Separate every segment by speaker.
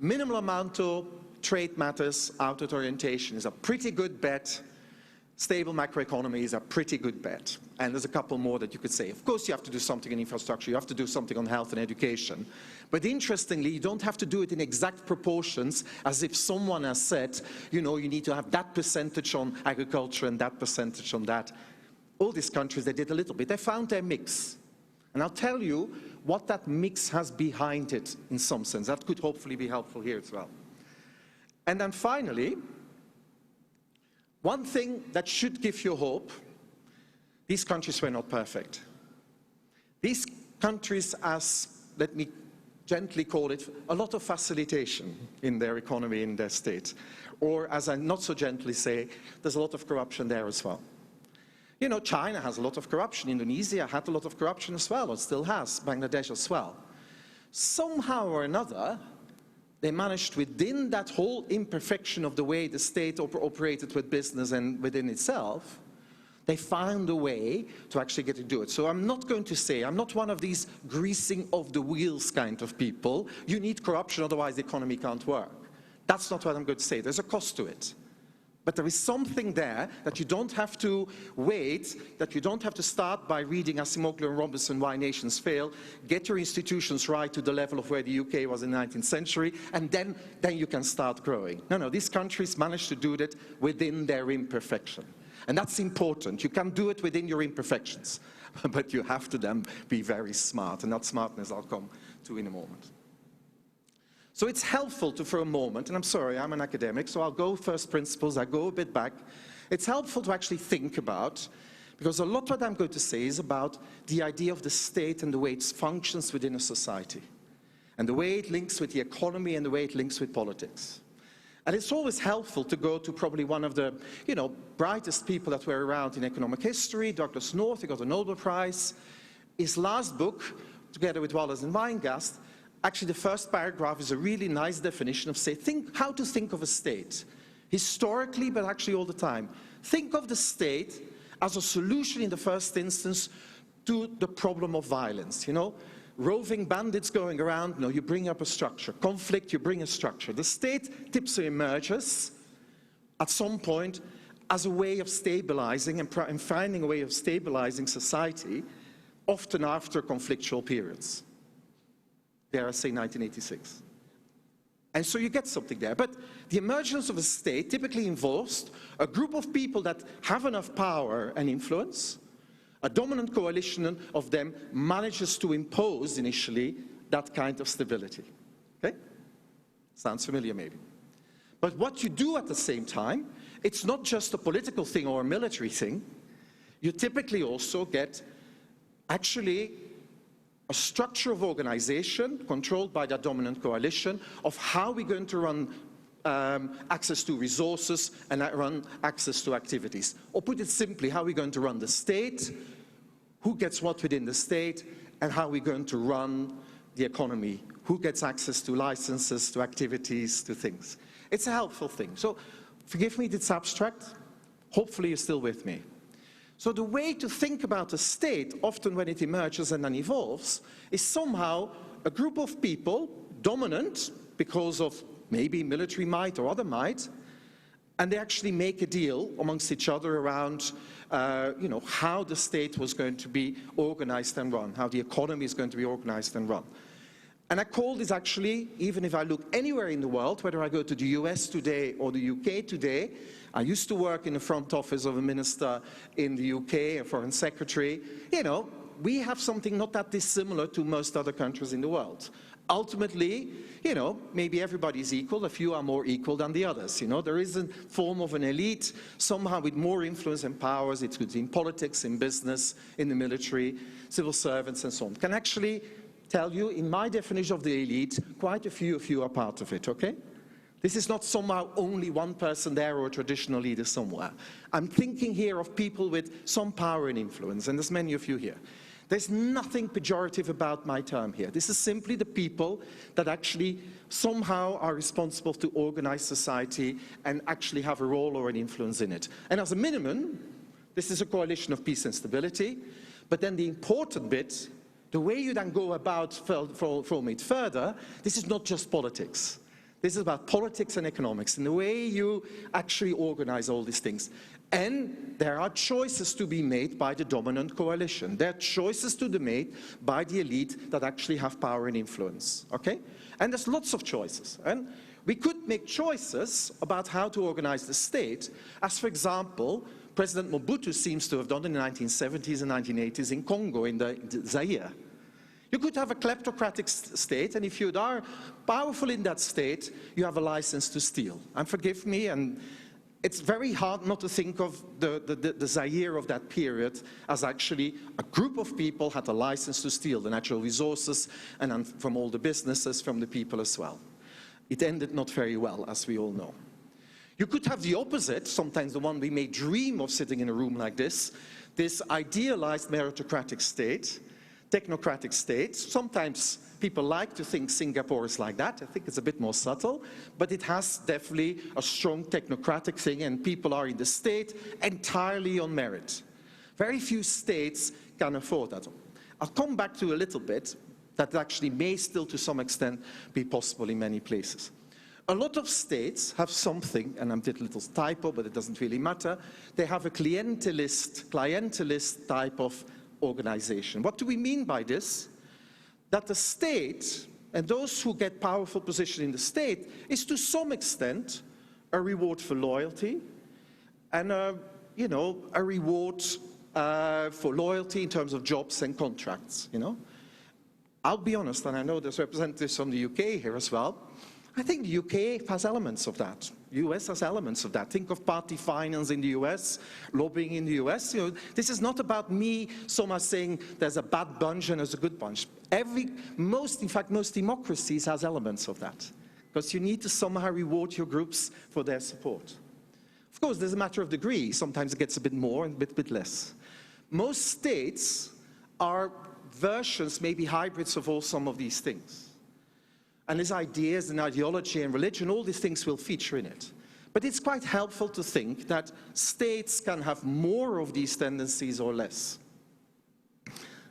Speaker 1: Minimal amount of trade matters, outward orientation is a pretty good bet. Stable macroeconomy is a pretty good bet. And there's a couple more that you could say. Of course you have to do something in infrastructure, you have to do something on health and education. But interestingly, you don't have to do it in exact proportions as if someone has said, you know, you need to have that percentage on agriculture and that percentage on that. All these countries, they did a little bit. They found their mix. And I'll tell you what that mix has behind it in some sense. That could hopefully be helpful here as well. And then finally, one thing that should give you hope, these countries were not perfect. These countries, as, let me gently call it, a lot of facilitation in their economy, in their state. Or as I not so gently say, there's a lot of corruption there as well. You know, China has a lot of corruption, Indonesia had a lot of corruption as well, or still has, Bangladesh as well. Somehow or another, they managed within that whole imperfection of the way the state operated with business and within itself, they found a way to actually get to do it. So I'm not going to say, I'm not one of these greasing of the wheels kind of people. You need corruption, otherwise the economy can't work. That's not what I'm going to say. There's a cost to it. But there is something there that you don't have to wait, that you don't have to start by reading Acemoglu and Robinson, Why Nations Fail, get your institutions right to the level of where the UK was in the 19th century, and then you can start growing. No, these countries managed to do that within their imperfection. And that's important. You can do it within your imperfections, but you have to then be very smart, and that smartness I'll come to in a moment. So it's helpful to, for a moment, and I'm sorry, I'm an academic, so I'll go first principles, I go a bit back. It's helpful to actually think about, because a lot what I'm going to say is about the idea of the state and the way it functions within a society, and the way it links with the economy and the way it links with politics. And it's always helpful to go to probably one of the, brightest people that were around in economic history, Douglas North, he got a Nobel Prize. His last book, together with Wallace and Weingast, actually, the first paragraph is a really nice definition of how to think of a state. Historically, but actually all the time. Think of the state as a solution in the first instance to the problem of violence, Roving bandits going around, you bring up a structure. Conflict, you bring a structure. The state typically emerges at some point as a way of stabilizing and finding a way of stabilizing society, often after conflictual periods. Dare I say 1986. And so you get something there. But the emergence of a state typically involves a group of people that have enough power and influence. A dominant coalition of them manages to impose initially that kind of stability. Okay? Sounds familiar maybe. But what you do at the same time, it's not just a political thing or a military thing. You typically also get actually a structure of organization controlled by that dominant coalition of how we're going to run access to resources and run access to activities. Or put it simply, how we're going to run the state, who gets what within the state, and how we're going to run the economy, who gets access to licenses, to activities, to things. It's a helpful thing. So forgive me, it's abstract. Hopefully you're still with me. So the way to think about a state, often when it emerges and then evolves, is somehow a group of people, dominant because of maybe military might or other might, and they actually make a deal amongst each other around how the state was going to be organized and run, how the economy is going to be organized and run. And I call this actually, even if I look anywhere in the world, whether I go to the US today or the UK today, I used to work in the front office of a minister in the UK, a foreign secretary, we have something not that dissimilar to most other countries in the world. Ultimately, maybe everybody's equal, a few are more equal than the others, There is a form of an elite, somehow with more influence and powers, it's in politics, in business, in the military, civil servants and so on. Can actually tell you, in my definition of the elite, quite a few of you are part of it, okay? This is not somehow only one person there or a traditional leader somewhere. I'm thinking here of people with some power and influence, and there's many of you here. There's nothing pejorative about my term here. This is simply the people that actually somehow are responsible to organize society and actually have a role or an influence in it. And as a minimum, this is a coalition of peace and stability, but then the important bit, the way you then go about from it further, this is not just politics. This is about politics and economics and the way you actually organize all these things. And there are choices to be made by the dominant coalition. There are choices to be made by the elite that actually have power and influence, okay? And there's lots of choices. And we could make choices about how to organize the state, as for example, President Mobutu seems to have done in the 1970s and 1980s in Congo, in the Zaire. You could have a kleptocratic state, and if you are powerful in that state, you have a license to steal. And forgive me, and it's very hard not to think of the Zaire of that period as actually a group of people had a license to steal the natural resources and from all the businesses, from the people as well. It ended not very well, as we all know. You could have the opposite, sometimes the one we may dream of sitting in a room like this idealized meritocratic state, technocratic state. Sometimes people like to think Singapore is like that. I think it's a bit more subtle, but it has definitely a strong technocratic thing, and people are in the state entirely on merit. Very few states can afford that. I'll come back to a little bit that actually may still to some extent be possible in many places. A lot of states have something, and I did a little typo, but it doesn't really matter. They have a clientelist type of organization. What do we mean by this? That the state, and those who get powerful position in the state, is to some extent a reward for loyalty, and a reward for loyalty in terms of jobs and contracts, I'll be honest, and I know there's representatives from the UK here as well. I think the UK has elements of that. The US has elements of that. Think of party finance in the US, lobbying in the US. This is not about me so much saying there's a bad bunch and there's a good bunch. Most democracies has elements of that, because you need to somehow reward your groups for their support. Of course, there's a matter of degree. Sometimes it gets a bit more and a bit less. Most states are versions, maybe hybrids of some of these things. And these ideas and ideology and religion, all these things will feature in it. But it's quite helpful to think that states can have more of these tendencies or less.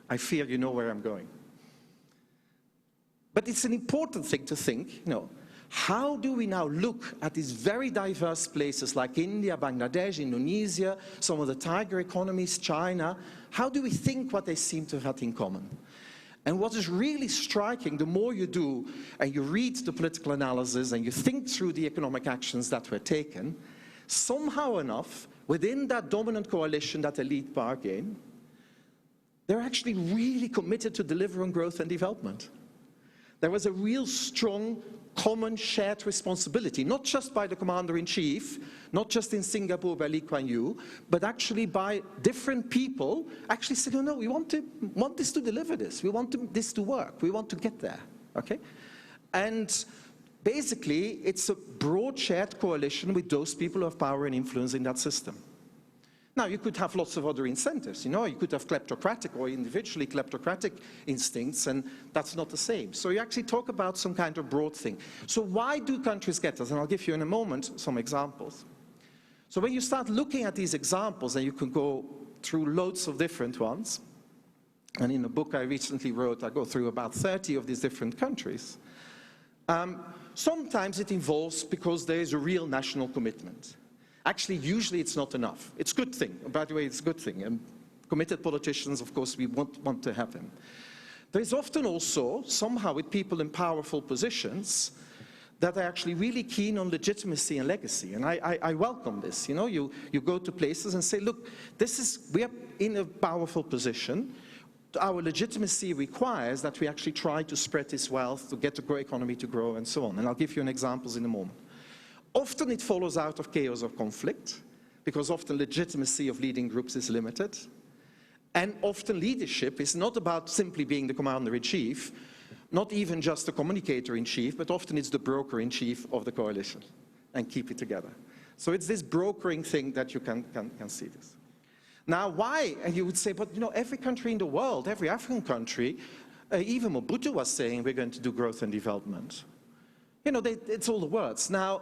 Speaker 1: I fear you know where I'm going. But it's an important thing to think, how do we now look at these very diverse places like India, Bangladesh, Indonesia, some of the tiger economies, China, how do we think what they seem to have in common? And what is really striking, the more you do, and you read the political analysis, and you think through the economic actions that were taken, somehow enough, within that dominant coalition, that elite bargain, they're actually really committed to deliver on growth and development. There was a real strong, common shared responsibility, not just by the commander-in-chief, not just in Singapore by Lee Kuan Yew, but actually by different people actually saying, no, we want this to deliver this. We want this to work. We want to get there, okay? And basically, it's a broad shared coalition with those people who have power and influence in that system. Now, you could have lots of other incentives, you could have kleptocratic or individually kleptocratic instincts, and that's not the same. So you actually talk about some kind of broad thing. So why do countries get this? And I'll give you in a moment some examples. So when you start looking at these examples, and you can go through loads of different ones, and in a book I recently wrote, I go through about 30 of these different countries. Sometimes it involves because there is a real national commitment. Actually, usually it's not enough. It's a good thing. By the way, it's a good thing. And committed politicians, of course, we want to have them. There is often also, somehow with people in powerful positions, that are actually really keen on legitimacy and legacy. And I welcome this. You go to places and say, look, we are in a powerful position. Our legitimacy requires that we actually try to spread this wealth, to get the economy to grow, and so on. And I'll give you an examples in a moment. Often it follows out of chaos or conflict, because often legitimacy of leading groups is limited. And often leadership is not about simply being the commander-in-chief, not even just the communicator-in-chief, but often it's the broker-in-chief of the coalition, and keep it together. So it's this brokering thing that you can see this. Now why? And you would say, but every country in the world, every African country, even Mobutu was saying we're going to do growth and development. It's all the words. Now,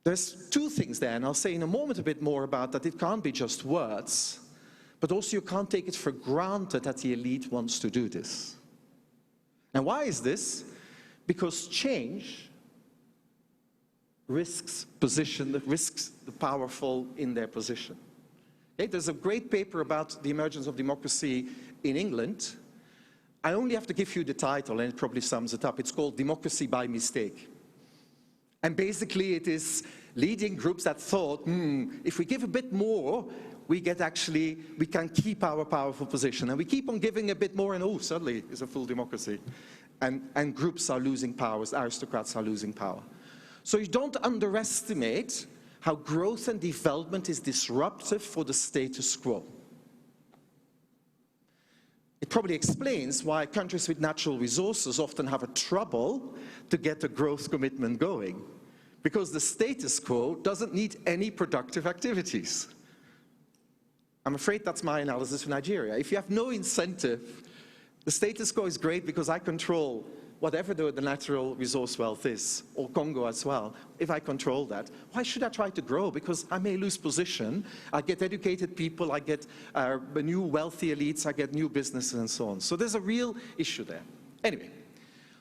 Speaker 1: there's two things there, and I'll say in a moment a bit more about that. It can't be just words, but also you can't take it for granted that the elite wants to do this. And why is this? Because change risks the powerful in their position. Okay, there's a great paper about the emergence of democracy in England. I only have to give you the title, and it probably sums it up. It's called Democracy by Mistake. And basically it is leading groups that thought, if we give a bit more, we can keep our powerful position. And we keep on giving a bit more, and oh, suddenly it's a full democracy. And groups are losing power, aristocrats are losing power. So you don't underestimate how growth and development is disruptive for the status quo. It probably explains why countries with natural resources often have a trouble to get a growth commitment going, because the status quo doesn't need any productive activities. I'm afraid that's my analysis of Nigeria. If you have no incentive, the status quo is great because I control whatever the natural resource wealth is, or Congo as well. If I control that, why should I try to grow? Because I may lose position, I get educated people, I get new wealthy elites, I get new businesses and so on. So there's a real issue there. Anyway,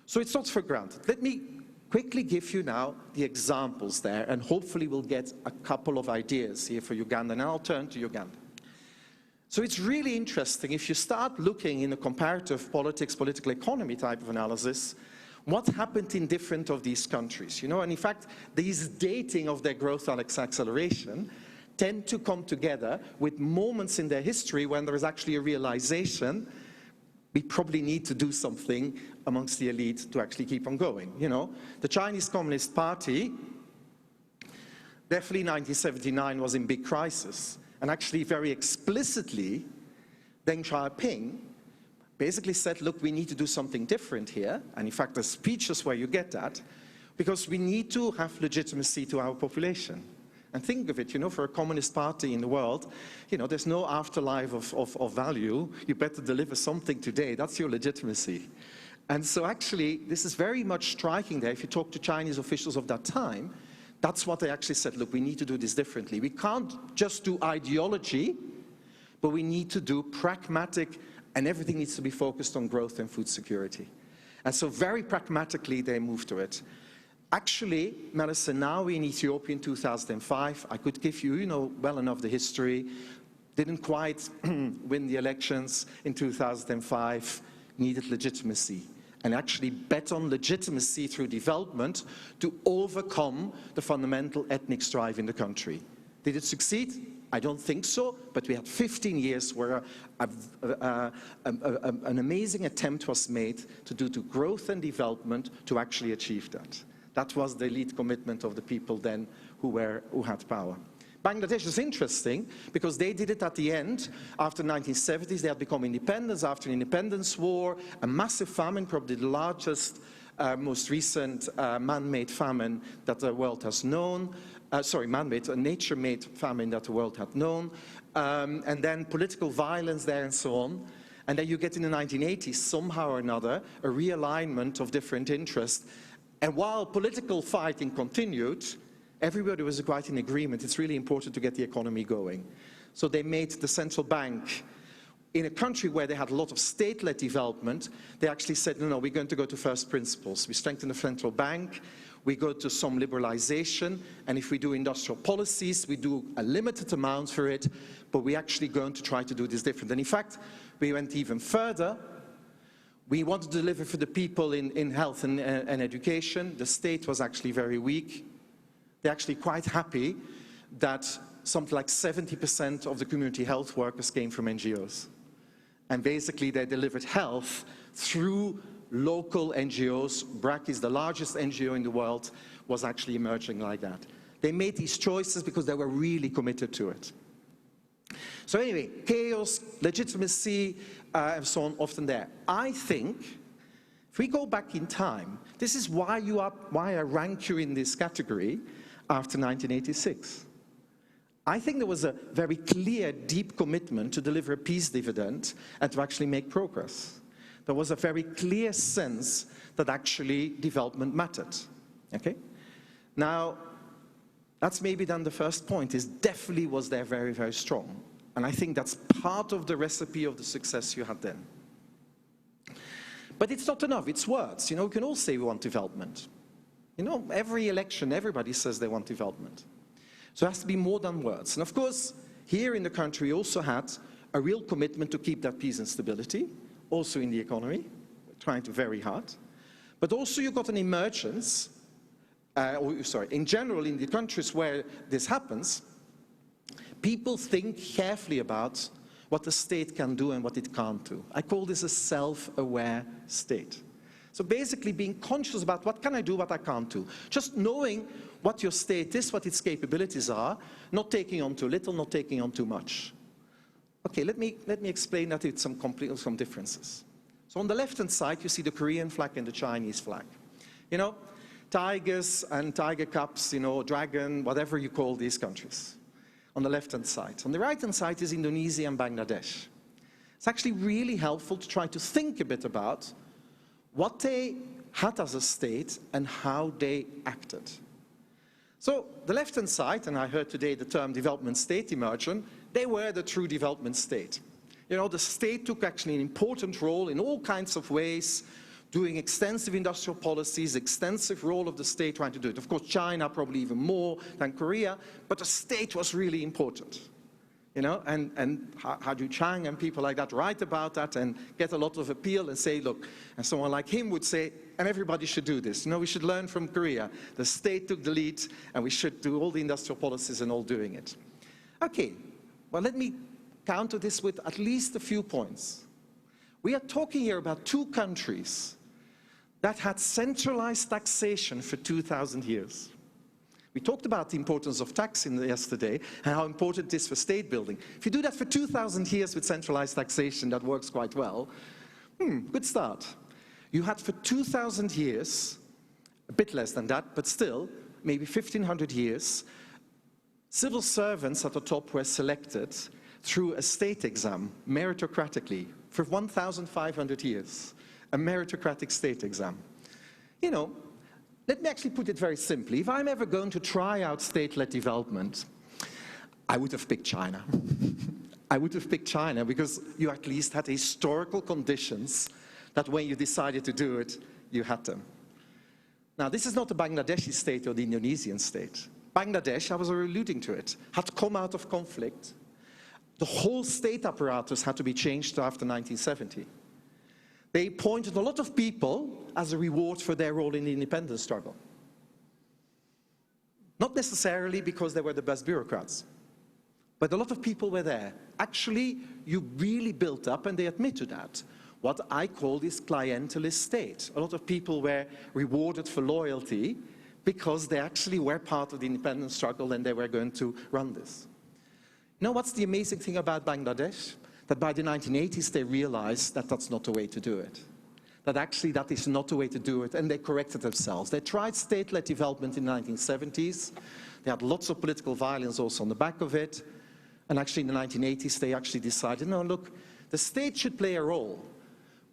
Speaker 1: so it's not for granted. Let me quickly give you now the examples there, and hopefully we'll get a couple of ideas here for Uganda, and I'll turn to Uganda. So it's really interesting, if you start looking in a comparative politics, political economy type of analysis, what happened in different of these countries, you know, and in fact, these dating of their growth acceleration tend to come together with moments in their history when there is actually a realization we probably need to do something amongst the elite to actually keep on going, you know. The Chinese Communist Party, definitely 1979 was in big crisis. And actually very explicitly, Deng Xiaoping basically said, look, we need to do something different here. And in fact, there's speeches where you get that, because we need to have legitimacy to our population. And think of it, you know, for a communist party in the world, you know, there's no afterlife of value. You better deliver something today. That's your legitimacy. And so actually, this is very much striking there. If you talk to Chinese officials of that time, that's what they actually said, look, we need to do this differently. We can't just do ideology, but we need to do pragmatic, and everything needs to be focused on growth and food security. And so very pragmatically, they moved to it. Actually, Meles Zenawi in Ethiopia in 2005, I could give you, you know, well enough the history, didn't quite win the elections in 2005, needed legitimacy, and actually bet on legitimacy through development to overcome the fundamental ethnic strife in the country. Did it succeed? I don't think so, but we had 15 years where an amazing attempt was made to do to growth and development to actually achieve that. That was the elite commitment of the people then who had power. Bangladesh is interesting because they did it at the end. After the 1970s, they had become independent. After the independence war, a massive famine, probably the largest, most recent man-made famine that the world has known. Man-made, a nature-made famine that the world had known. And then political violence there and so on. And then you get in the 1980s, somehow or another, a realignment of different interests. And while political fighting continued, everybody was quite in agreement. It's really important to get the economy going. So they made the central bank, in a country where they had a lot of state-led development, they actually said, no, we're going to go to first principles. We strengthen the central bank, we go to some liberalization, and if we do industrial policies, we do a limited amount for it, but we're actually going to try to do this different. And in fact, we went even further. We wanted to deliver for the people in health and education. The state was actually very weak. They're actually quite happy that something like 70% of the community health workers came from NGOs. And basically they delivered health through local NGOs. BRAC is the largest NGO in the world, was actually emerging like that. They made these choices because they were really committed to it. So anyway, chaos, legitimacy, and so on, often there. I think, if we go back in time, this is why I rank you in this category after 1986. I think there was a very clear, deep commitment to deliver a peace dividend and to actually make progress. There was a very clear sense that actually development mattered. Okay? Now, that's maybe then the first point, is definitely was there very, very strong. And I think that's part of the recipe of the success you had then. But it's not enough, it's words. You know, we can all say we want development. You know, every election, everybody says they want development. So it has to be more than words. And of course, here in the country, we also had a real commitment to keep that peace and stability, also in the economy, trying to very hard. But also you got an emergence, in general, in the countries where this happens, people think carefully about what the state can do and what it can't do. I call this a self-aware state. So basically being conscious about what can I do, what I can't do. Just knowing what your state is, what its capabilities are, not taking on too little, not taking on too much. Okay, let me explain that with some differences. So on the left-hand side, you see the Korean flag and the Chinese flag. You know, tigers and tiger cubs, you know, dragon, whatever you call these countries. On the left-hand side. On the right-hand side is Indonesia and Bangladesh. It's actually really helpful to try to think a bit about what they had as a state and how they acted. So the left-hand side, and I heard today the term development state emergent, they were the true development state. You know, the state took actually an important role in all kinds of ways, doing extensive industrial policies, extensive role of the state trying to do it. Of course, China probably even more than Korea, but the state was really important. You know, and Haju Chang and people like that write about that and get a lot of appeal and say, look, and someone like him would say, and everybody should do this. You know, we should learn from Korea. The state took the lead and we should do all the industrial policies and all doing it. Okay, well, let me counter this with at least a few points. We are talking here about two countries that had centralized taxation for 2,000 years. We talked about the importance of tax yesterday and how important it is for state building. If you do that for 2,000 years with centralized taxation, that works quite well. Good start. You had for 2,000 years, a bit less than that, but still, maybe 1,500 years, civil servants at the top were selected through a state exam, meritocratically, for 1,500 years, a meritocratic state exam. You know, let me actually put it very simply. If I'm ever going to try out state-led development, I would have picked China. I would have picked China because you at least had historical conditions that when you decided to do it, you had them. Now, this is not the Bangladeshi state or the Indonesian state. Bangladesh, I was alluding to it, had come out of conflict. The whole state apparatus had to be changed after 1970. They appointed a lot of people as a reward for their role in the independence struggle. Not necessarily because they were the best bureaucrats, but a lot of people were there. Actually, you really built up, and they admit to that, what I call this clientelist state. A lot of people were rewarded for loyalty because they actually were part of the independence struggle and they were going to run this. You know what's the amazing thing about Bangladesh? That by the 1980s they realized that that's not the way to do it. That actually that is not the way to do it, and they corrected themselves. They tried state-led development in the 1970s. They had lots of political violence also on the back of it. And actually in the 1980s they actually decided, no, look, the state should play a role.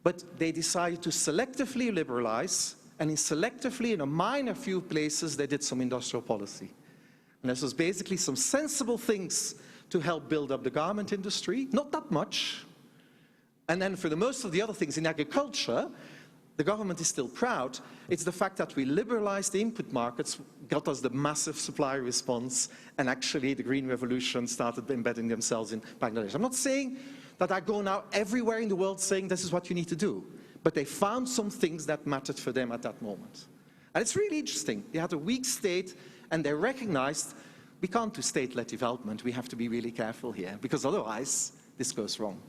Speaker 1: But they decided to selectively liberalize, and selectively in a minor few places they did some industrial policy. And this was basically some sensible things to help build up the garment industry, not that much. And then for the most of the other things in agriculture, the government is still proud. It's the fact that we liberalized the input markets, got us the massive supply response, and actually the Green Revolution started embedding themselves in Bangladesh. I'm not saying that I go now everywhere in the world saying this is what you need to do, but they found some things that mattered for them at that moment. And it's really interesting. They had a weak state, and they recognized we can't do state-led development. We have to be really careful here, because otherwise this goes wrong.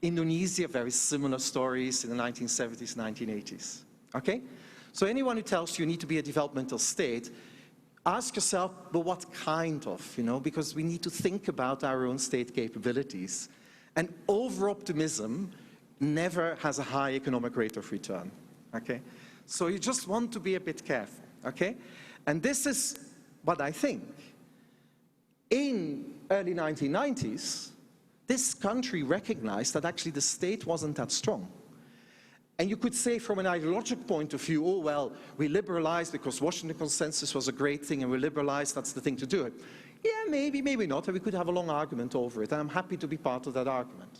Speaker 1: Indonesia, very similar stories in the 1970s, 1980s. Okay? So anyone who tells you you need to be a developmental state, ask yourself, but what kind of, you know, because we need to think about our own state capabilities. And over-optimism never has a high economic rate of return. Okay? So you just want to be a bit careful. Okay? And this is what I think. In early 1990s, this country recognized that actually the state wasn't that strong. And you could say from an ideological point of view, oh well, we liberalized because Washington Consensus was a great thing and we liberalized, that's the thing to do it. Yeah, maybe, maybe not, and we could have a long argument over it, and I'm happy to be part of that argument.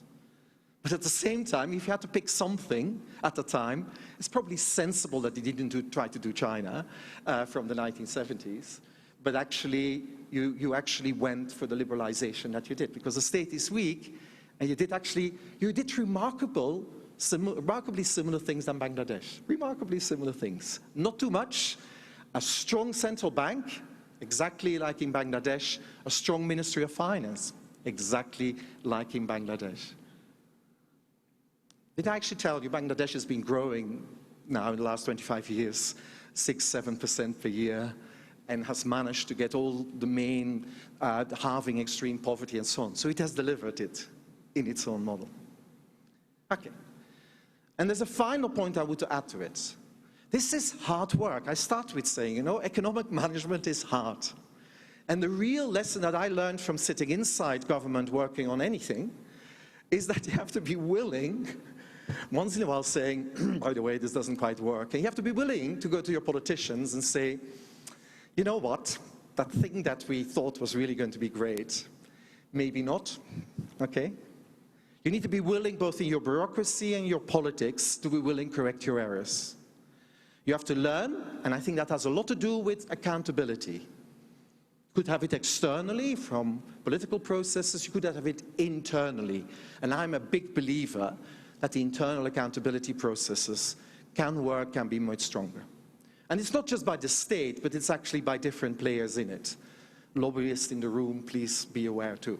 Speaker 1: But at the same time, if you had to pick something at the time, it's probably sensible that you didn't try to do China from the 1970s, but actually, you actually went for the liberalization that you did, because the state is weak, and you did remarkably similar things than Bangladesh. Remarkably similar things. Not too much. A strong central bank, exactly like in Bangladesh. A strong Ministry of Finance, exactly like in Bangladesh. Did I actually tell you Bangladesh has been growing now in the last 25 years, 6-7% per year, and has managed to get all the main halving extreme poverty and so on. So it has delivered it in its own model. Okay. And there's a final point I want to add to it. This is hard work. I start with saying, economic management is hard. And the real lesson that I learned from sitting inside government working on anything is that you have to be willing, once in a while saying, by the way, this doesn't quite work. And you have to be willing to go to your politicians and say, you know what, that thing that we thought was really going to be great, maybe not, okay? You need to be willing, both in your bureaucracy and your politics, to be willing to correct your errors. You have to learn, and I think that has a lot to do with accountability. You could have it externally from political processes, you could have it internally. And I'm a big believer that the internal accountability processes can work, can be much stronger. And it's not just by the state, but it's actually by different players in it. Lobbyists in the room, please be aware too.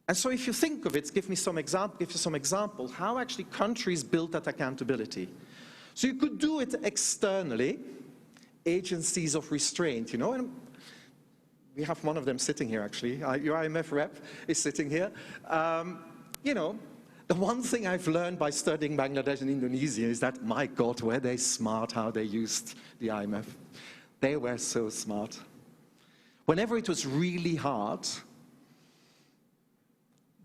Speaker 1: And so if you think of it, give you some examples, how actually countries build that accountability. So you could do it externally, agencies of restraint, and we have one of them sitting here actually, your IMF rep is sitting here. The one thing I've learned by studying Bangladesh and Indonesia is that, my God, were they smart how they used the IMF. They were so smart. Whenever it was really hard,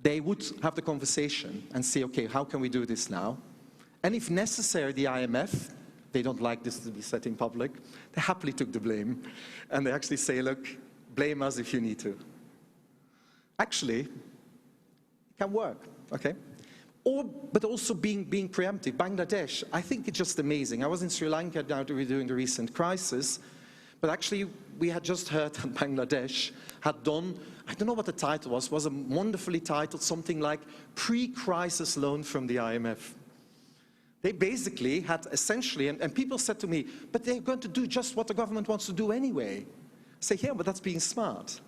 Speaker 1: they would have the conversation and say, okay, how can we do this now? And if necessary, the IMF, they don't like this to be said in public, they happily took the blame. And they actually say, look, blame us if you need to. Actually, it can work, okay? But also being preemptive. Bangladesh, I think it's just amazing. I was in Sri Lanka now during the recent crisis, but actually we had just heard that Bangladesh had done, I don't know what the title was a wonderfully titled something like pre-crisis loan from the IMF. They basically had essentially, and people said to me, but they're going to do just what the government wants to do anyway. I say, yeah, but that's being smart.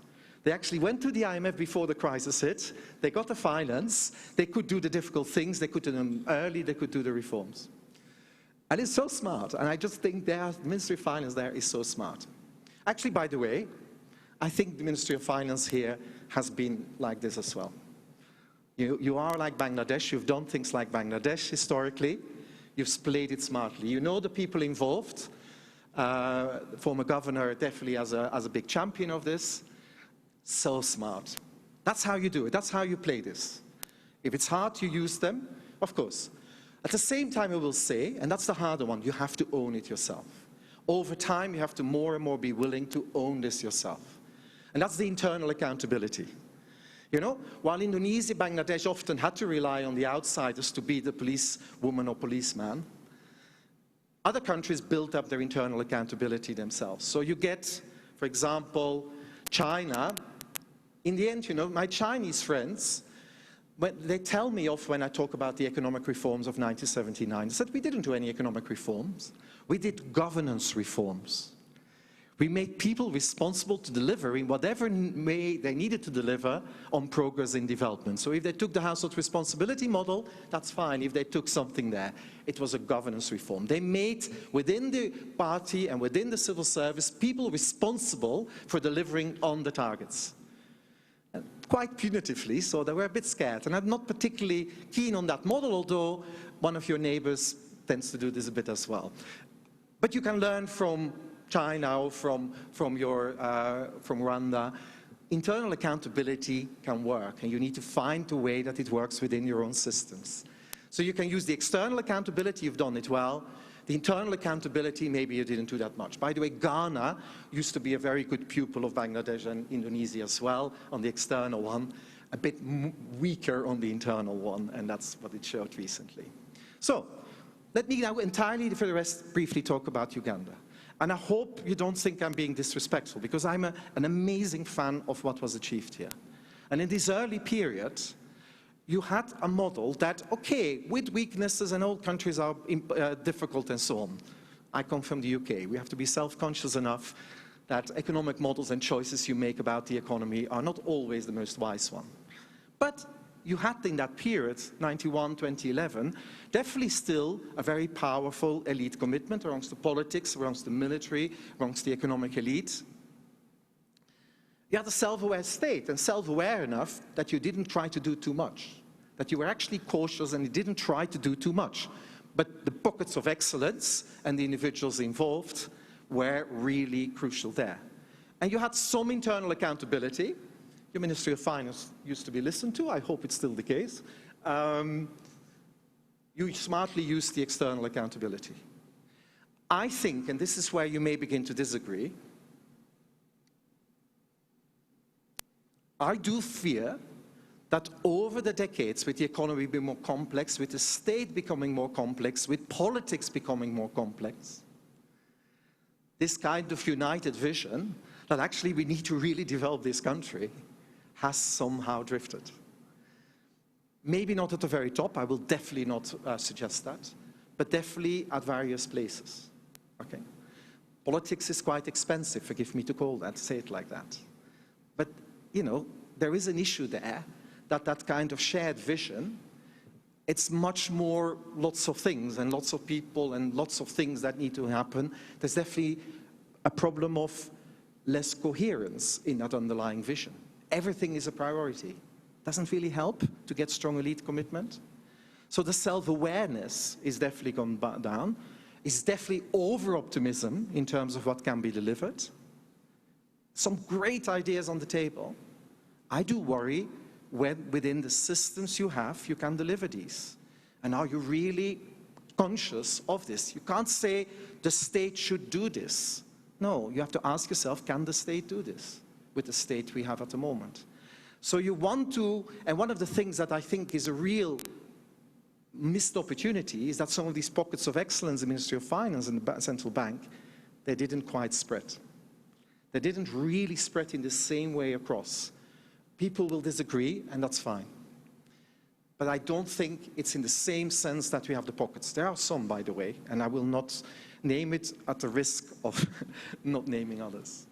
Speaker 1: They actually went to the IMF before the crisis hit, they got the finance, they could do the difficult things, they could do them early, they could do the reforms. And it's so smart, and I just think the Ministry of Finance there is so smart. Actually, by the way, I think the Ministry of Finance here has been like this as well. You are like Bangladesh, you've done things like Bangladesh historically, you've played it smartly. You know the people involved, the former governor definitely as a big champion of this. So smart. That's how you do it, that's how you play this. If it's hard, you use them, of course. At the same time, I will say, and that's the harder one, you have to own it yourself. Over time, you have to more and more be willing to own this yourself. And that's the internal accountability. While Indonesia, Bangladesh often had to rely on the outsiders to be the policewoman or policeman, other countries built up their internal accountability themselves. So you get, for example, China. In the end, my Chinese friends, when they tell me off when I talk about the economic reforms of 1979, they said, we didn't do any economic reforms. We did governance reforms. We made people responsible to delivering whatever they needed to deliver on progress in development. So if they took the household responsibility model, that's fine. If they took something there, it was a governance reform. They made, within the party and within the civil service, people responsible for delivering on the targets. And quite punitively, so they were a bit scared. And I'm not particularly keen on that model, although one of your neighbors tends to do this a bit as well. But you can learn from China or from Rwanda. Internal accountability can work, and you need to find a way that it works within your own systems. So you can use the external accountability, you've done it well. The internal accountability, maybe you didn't do that much. By the way, Ghana used to be a very good pupil of Bangladesh and Indonesia as well, on the external one. a bit weaker on the internal one, and that's what it showed recently. So, let me now entirely, for the rest, briefly talk about Uganda. And I hope you don't think I'm being disrespectful, because I'm an amazing fan of what was achieved here. And in this early period, you had a model that, okay, with weaknesses, and all countries are difficult and so on. I come from the UK. We have to be self-conscious enough that economic models and choices you make about the economy are not always the most wise one. But you had in that period, 91, 2011, definitely still a very powerful elite commitment amongst the politics, amongst the military, amongst the economic elite. You had a self-aware state, and self-aware enough that you didn't try to do too much, that you were actually cautious and you didn't try to do too much. But the pockets of excellence and the individuals involved were really crucial there. And you had some internal accountability. Your Ministry of Finance used to be listened to. I hope it's still the case. You smartly used the external accountability. I think, and this is where you may begin to disagree, I do fear that over the decades, with the economy being more complex, with the state becoming more complex, with politics becoming more complex, this kind of united vision that actually we need to really develop this country has somehow drifted. Maybe not at the very top, I will definitely not suggest that, but definitely at various places, okay? Politics is quite expensive, forgive me to call that, say it like that. But, you know, there is an issue there that kind of shared vision, it's much more lots of things and lots of people and lots of things that need to happen. There's definitely a problem of less coherence in that underlying vision. Everything is a priority. Doesn't really help to get strong elite commitment. So the self-awareness is definitely gone down. It's definitely over-optimism in terms of what can be delivered. Some great ideas on the table. I do worry when within the systems you have, you can deliver these. And are you really conscious of this? You can't say the state should do this. No, you have to ask yourself, can the state do this with the state we have at the moment? So you want to, and one of the things that I think is a real missed opportunity is that some of these pockets of excellence in the Ministry of Finance and the central bank, they didn't quite spread. They didn't really spread in the same way across. People will disagree, and that's fine. But I don't think it's in the same sense that we have the pockets. There are some, by the way, and I will not name it at the risk of not naming others.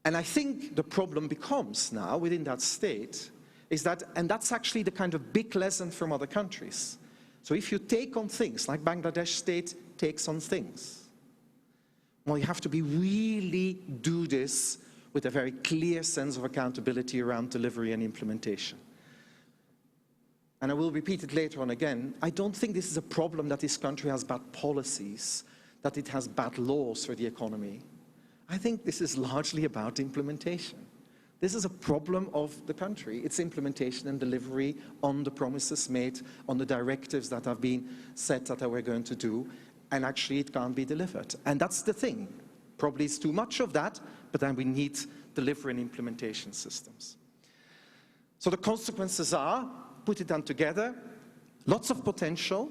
Speaker 1: And I think the problem becomes now, within that state, is that, and that's actually the kind of big lesson from other countries. So if you take on things, like Bangladesh state takes on things, well, you have to be really do this with a very clear sense of accountability around delivery and implementation. And I will repeat it later on again, I don't think this is a problem that this country has bad policies, that it has bad laws for the economy. I think this is largely about implementation. This is a problem of the country. It's implementation and delivery on the promises made, on the directives that have been said that we're going to do, and actually it can't be delivered. And that's the thing. Probably it's too much of that, but then we need delivery and implementation systems. So the consequences are, put it down together, lots of potential,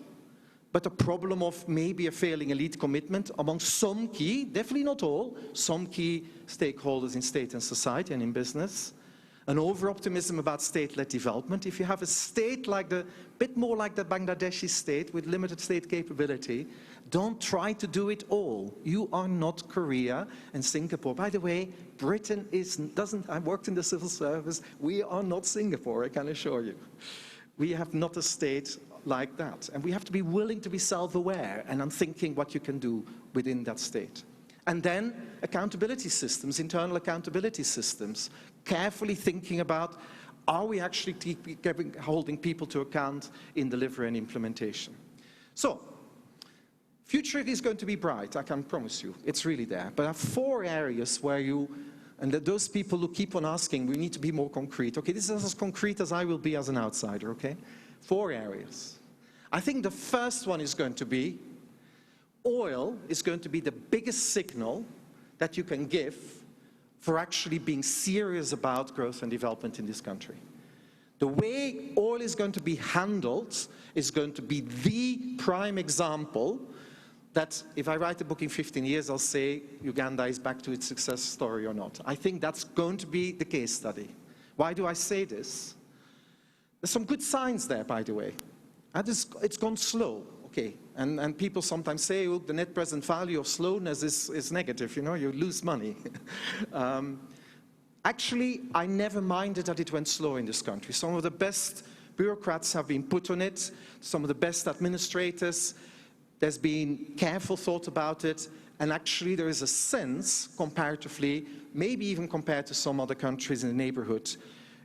Speaker 1: but a problem of maybe a failing elite commitment among some key, definitely not all, some key stakeholders in state and society and in business, an over-optimism about state-led development. If you have a state like bit more like the Bangladeshi state with limited state capability, don't try to do it all. You are not Korea and Singapore. By the way, Britain I worked in the civil service, we are not Singapore, I can assure you. We have not a state like that. And we have to be willing to be self-aware and I'm thinking what you can do within that state. And then accountability systems, internal accountability systems, carefully thinking about, are we actually holding people to account in delivery and implementation? So, future is going to be bright, I can promise you. It's really there. But there are 4 areas where and those people who keep on asking, we need to be more concrete. Okay, this is as concrete as I will be as an outsider, okay? 4 areas. I think the first one is going to be, oil is going to be the biggest signal that you can give for actually being serious about growth and development in this country. The way oil is going to be handled is going to be the prime example that if I write a book in 15 years, I'll say Uganda is back to its success story or not. I think that's going to be the case study. Why do I say this? There's some good signs there, by the way. And it's gone slow, okay. And people sometimes say, oh, the net present value of slowness is negative, you know, you lose money. Actually, I never minded that it went slow in this country. Some of the best bureaucrats have been put on it, some of the best administrators. There's been careful thought about it, and actually there is a sense, comparatively, maybe even compared to some other countries in the neighborhood,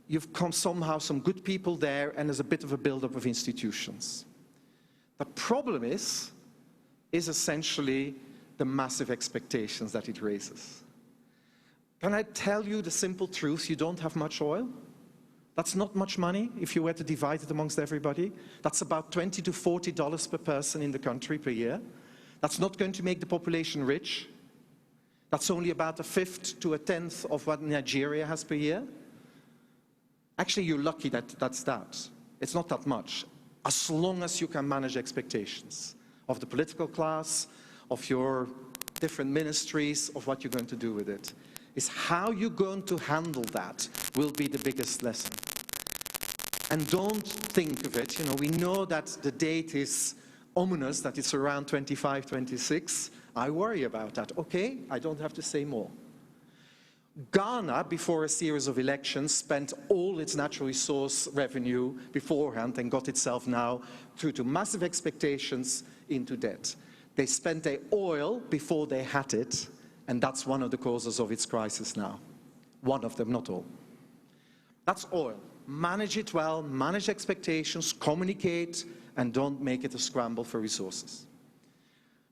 Speaker 1: you've come somehow some good people there, and there's a bit of a buildup of institutions. The problem is essentially the massive expectations that it raises. Can I tell you the simple truth? You don't have much oil. That's not much money if you were to divide it amongst everybody. That's about $20 to $40 per person in the country per year. That's not going to make the population rich. That's only about a fifth to a tenth of what Nigeria has per year. Actually, you're lucky that that's that. It's not that much, as long as you can manage expectations of the political class, of your different ministries, of what you're going to do with it. Is how you're going to handle that will be the biggest lesson. And don't think of it, you know, we know that the date is ominous, that it's around 25, 26. I worry about that. Okay, I don't have to say more. Ghana, before a series of elections, spent all its natural resource revenue beforehand and got itself now, through to massive expectations, into debt. They spent their oil before they had it, and that's one of the causes of its crisis now. One of them, not all. That's oil. Manage it well, manage expectations, communicate, and don't make it a scramble for resources.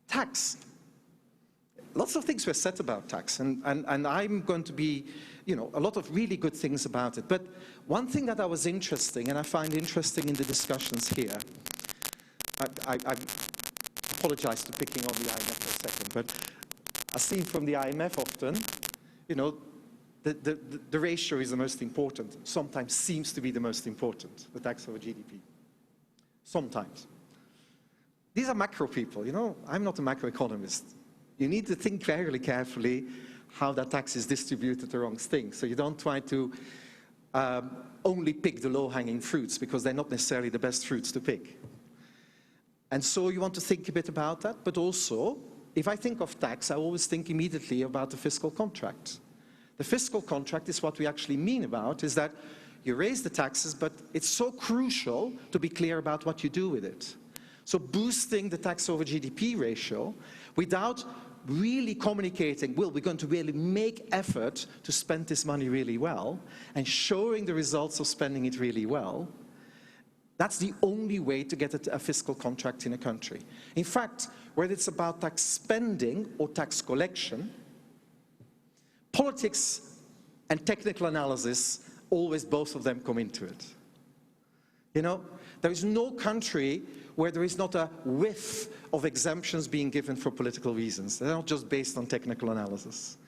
Speaker 1: Tax. Lots of things were said about tax, and I'm going to be, you know, a lot of really good things about it. But one thing that I was interesting, and I find interesting in the discussions here, I apologize to picking on the IMF for a second, but as seen from the IMF often, you know, the ratio is the most important, sometimes seems to be the most important, the tax over GDP. Sometimes. These are macro people, you know, I'm not a macroeconomist. You need to think very carefully how that tax is distributed amongst things, so you don't try to only pick the low-hanging fruits, because they're not necessarily the best fruits to pick. And so you want to think a bit about that, but also, if I think of tax, I always think immediately about the fiscal contract. The fiscal contract is what we actually mean about, is that you raise the taxes, but it's so crucial to be clear about what you do with it. So boosting the tax over GDP ratio without really communicating, well, we're going to really make effort to spend this money really well, and showing the results of spending it really well, that's the only way to get a fiscal contract in a country. In fact, whether it's about tax spending or tax collection, politics and technical analysis, always both of them come into it. You know, there is no country where there is not a whiff of exemptions being given for political reasons. They're not just based on technical analysis.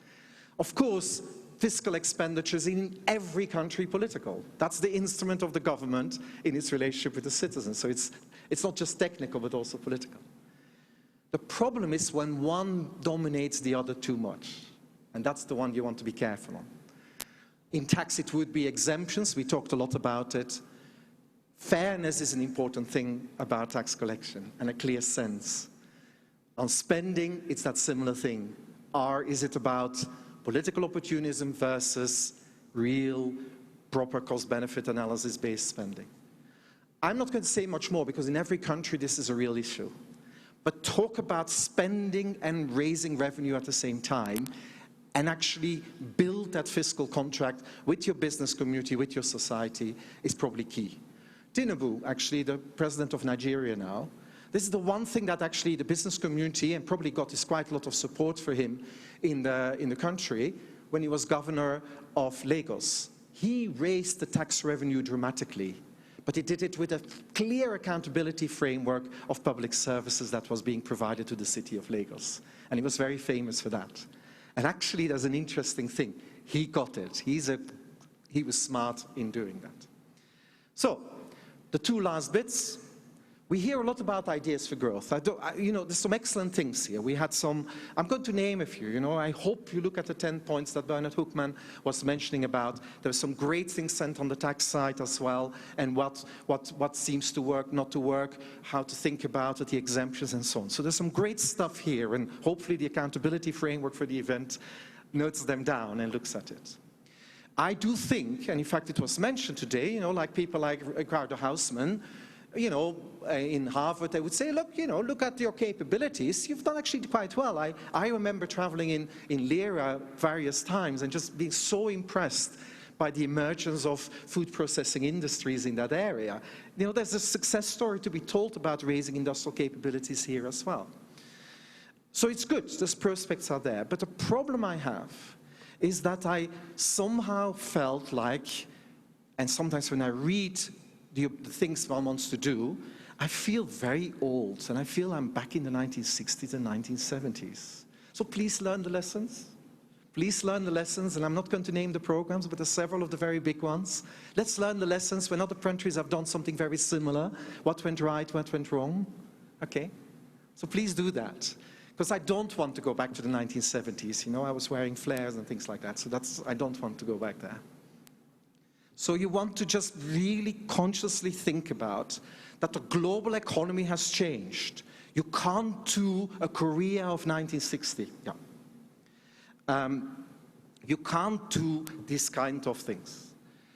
Speaker 1: Of course, fiscal expenditures in every country political. That's the instrument of the government in its relationship with the citizens. So it's not just technical, but also political. The problem is when one dominates the other too much. And that's the one you want to be careful on. In tax, it would be exemptions. We talked a lot about it. Fairness is an important thing about tax collection, and a clear sense. On spending, it's that similar thing. Or is it about political opportunism versus real, proper cost-benefit analysis-based spending? I'm not going to say much more, because in every country this is a real issue. But talk about spending and raising revenue at the same time, and actually build that fiscal contract with your business community, with your society, is probably key. Tinubu, actually the president of Nigeria now, this is the one thing that actually the business community, and probably got quite a lot of support for him in the country, when he was governor of Lagos. He raised the tax revenue dramatically, but he did it with a clear accountability framework of public services that was being provided to the city of Lagos. And he was very famous for that. And actually, there's an interesting thing. he got it. He was smart in doing that. So, the two last bits. We hear a lot about ideas for growth. There's some excellent things here. We had some, I'm going to name a few. I hope you look at the 10 points that Bernard Hoekman was mentioning about. There's some great things sent on the tax side as well, and what seems to work, not to work, how to think about it, the exemptions and so on. So there's some great stuff here, and hopefully the accountability framework for the event notes them down and looks at it. I do think, and in fact it was mentioned today, like people like Ricardo Hausmann, in Harvard, they would say, look at your capabilities. You've done actually quite well. I remember traveling in Lira various times and just being so impressed by the emergence of food processing industries in that area. There's a success story to be told about raising industrial capabilities here as well. So it's good, those prospects are there. But the problem I have is that I somehow felt like, and sometimes when I read the things one wants to do, I feel very old, and I feel I'm back in the 1960s and 1970s. So please learn the lessons. Please learn the lessons, and I'm not going to name the programs, but there's several of the very big ones. Let's learn the lessons when other countries have done something very similar. What went right, what went wrong, okay? So please do that. Because I don't want to go back to the 1970s. I was wearing flares and things like that, so I don't want to go back there. So you want to just really consciously think about that the global economy has changed. You can't do a Korea of 1960. Yeah. You can't do this kind of things.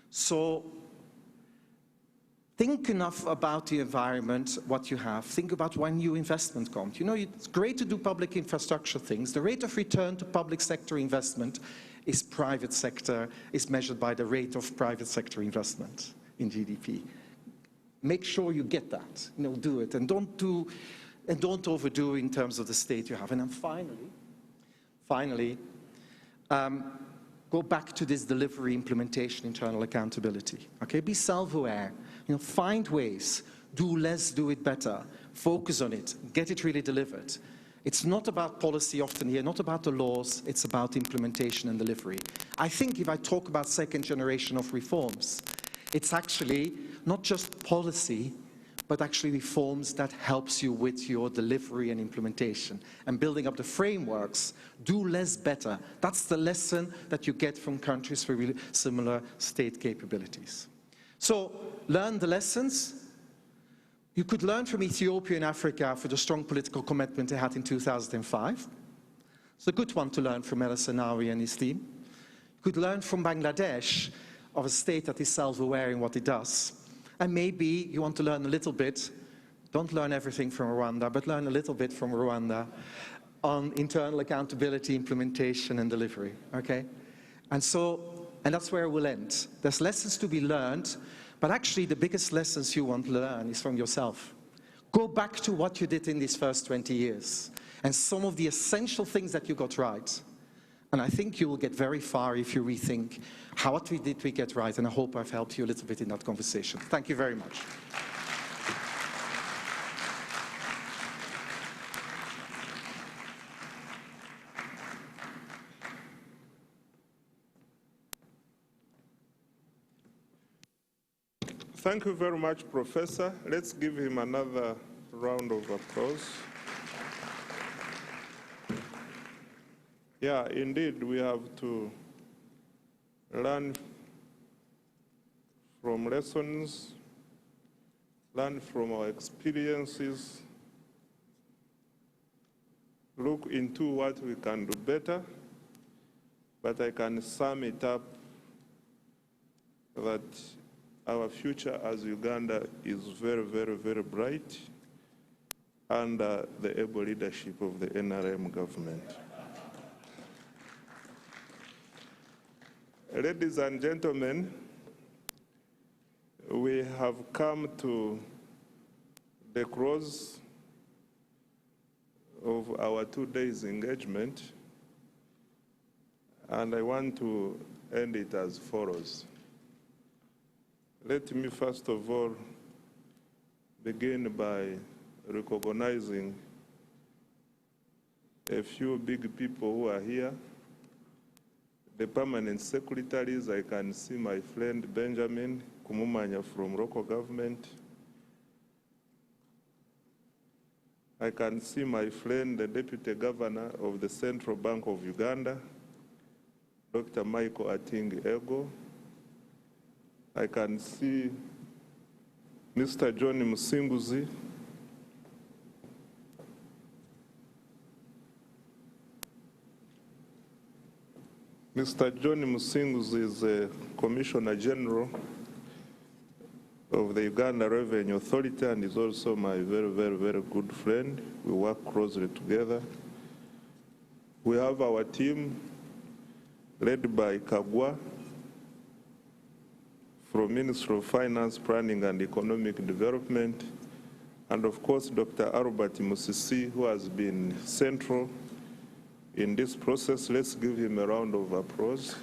Speaker 1: So think enough about the environment, what you have. Think about when new investment comes. It's great to do public infrastructure things. The rate of return to public sector investment is private sector, is measured by the rate of private sector investment in GDP. Make sure you get that, do it, and don't overdo in terms of the state you have. And then finally, go back to this delivery, implementation, internal accountability. Okay, be self-aware. Find ways, do less, do it better. Focus on it, get it really delivered. It's not about policy often here, not about the laws, it's about implementation and delivery. I think if I talk about second generation of reforms, it's actually not just policy, but actually reforms that helps you with your delivery and implementation. And building up the frameworks, do less better. That's the lesson that you get from countries with really similar state capabilities. So, learn the lessons. You could learn from Ethiopia and Africa for the strong political commitment they had in 2005. It's a good one to learn from El Senawi and his team. You could learn from Bangladesh, of a state that is self-aware in what it does. And maybe you want to learn a little bit, don't learn everything from Rwanda, but learn a little bit from Rwanda on internal accountability, implementation and delivery, okay? And that's where we'll end. There's lessons to be learned, but actually the biggest lessons you want to learn is from yourself. Go back to what you did in these first 20 years and some of the essential things that you got right. And I think you will get very far if you rethink what did we get right, and I hope I've helped you a little bit in that conversation. Thank you very much.
Speaker 2: Thank you very much, Professor. Let's give him another round of applause. Yeah, indeed, we have to learn from lessons, learn from our experiences, look into what we can do better, but I can sum it up that our future as Uganda is very, very, very bright under the able leadership of the NRM government. Ladies and gentlemen, we have come to the close of our 2 days engagement, and I want to end it as follows. Let me first of all begin by recognizing a few big people who are here. the permanent secretaries, I can see my friend Benjamin Kumumanya from local government. I can see my friend, the Deputy Governor of the Central Bank of Uganda, Dr. Michael Ating Ego. I can see Mr. John Musinguzi. Mr. John Musinguzi is the Commissioner General of the Uganda Revenue Authority and is also my very, very, very good friend. We work closely together. We have our team led by Kagwa from Ministry of Finance, Planning and Economic Development, and of course Dr. Albert Musisi, who has been central in this process. Let's give him a round of applause.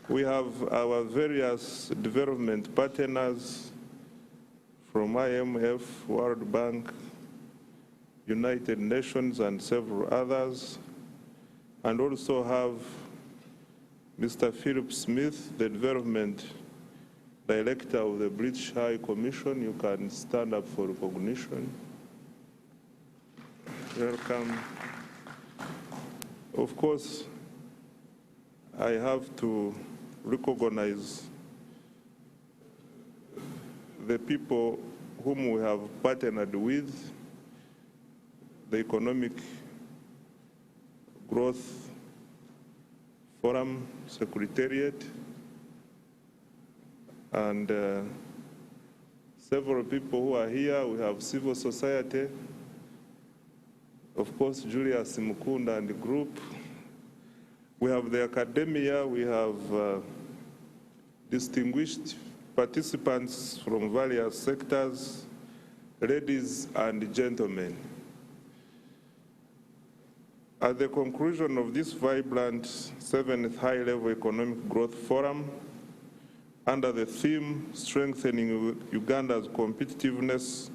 Speaker 2: We have our various development partners from IMF, World Bank, United Nations, and several others, and also have Mr. Philip Smith, the Development Director of the British High Commission. You can stand up for recognition. Welcome. Of course, I have to recognize the people whom we have partnered with, the Economic Growth Forum Secretariat, and several people who are here. We have civil society, of course, Julius Mukunda and the group. We have the academia, we have distinguished participants from various sectors, ladies and gentlemen. At the conclusion of this vibrant 7th High-Level Economic Growth Forum, under the theme, Strengthening Uganda's Competitiveness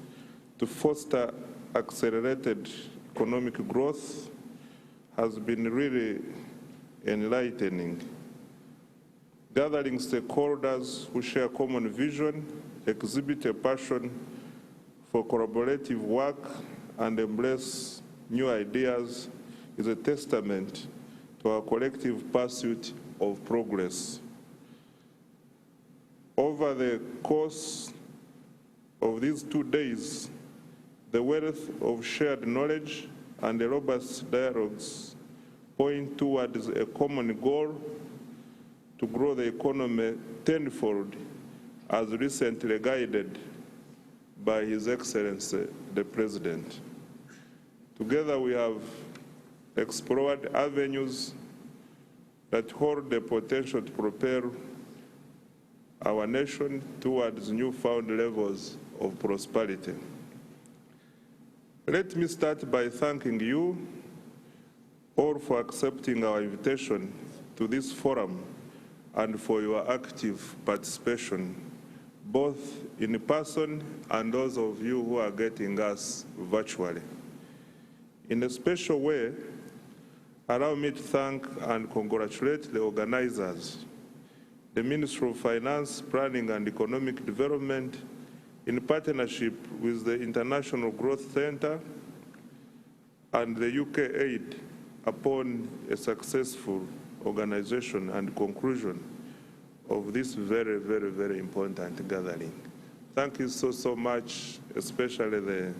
Speaker 2: to Foster Accelerated Economic Growth, has been really enlightening. Gathering stakeholders who share common vision, exhibit a passion for collaborative work, and embrace new ideas is a testament to our collective pursuit of progress. Over the course of these 2 days, the wealth of shared knowledge and the robust dialogues point towards a common goal to grow the economy tenfold, as recently guided by His Excellency, the President. Together we have explored avenues that hold the potential to propel our nation towards newfound levels of prosperity. Let me start by thanking you all for accepting our invitation to this forum and for your active participation, both in person and those of you who are getting us virtually. In a special way, allow me to thank and congratulate the organizers, the Ministry of Finance, Planning and Economic Development, in partnership with the International Growth Center and the UK Aid, upon a successful organization and conclusion of this very, very, very important gathering. Thank you so much, especially the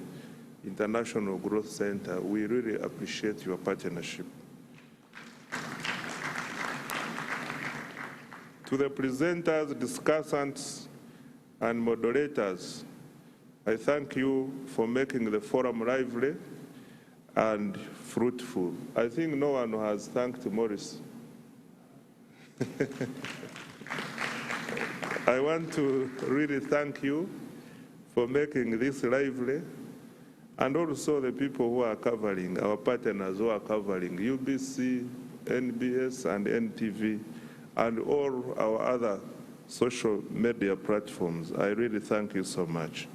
Speaker 2: International Growth Center. We really appreciate your partnership. To the presenters, discussants, and moderators, I thank you for making the forum lively and fruitful. I think no one has thanked Maurice. I want to really thank you for making this lively, and also the people who are covering, our partners who are covering UBC, NBS, and NTV, and all our other social media platforms. I really thank you so much.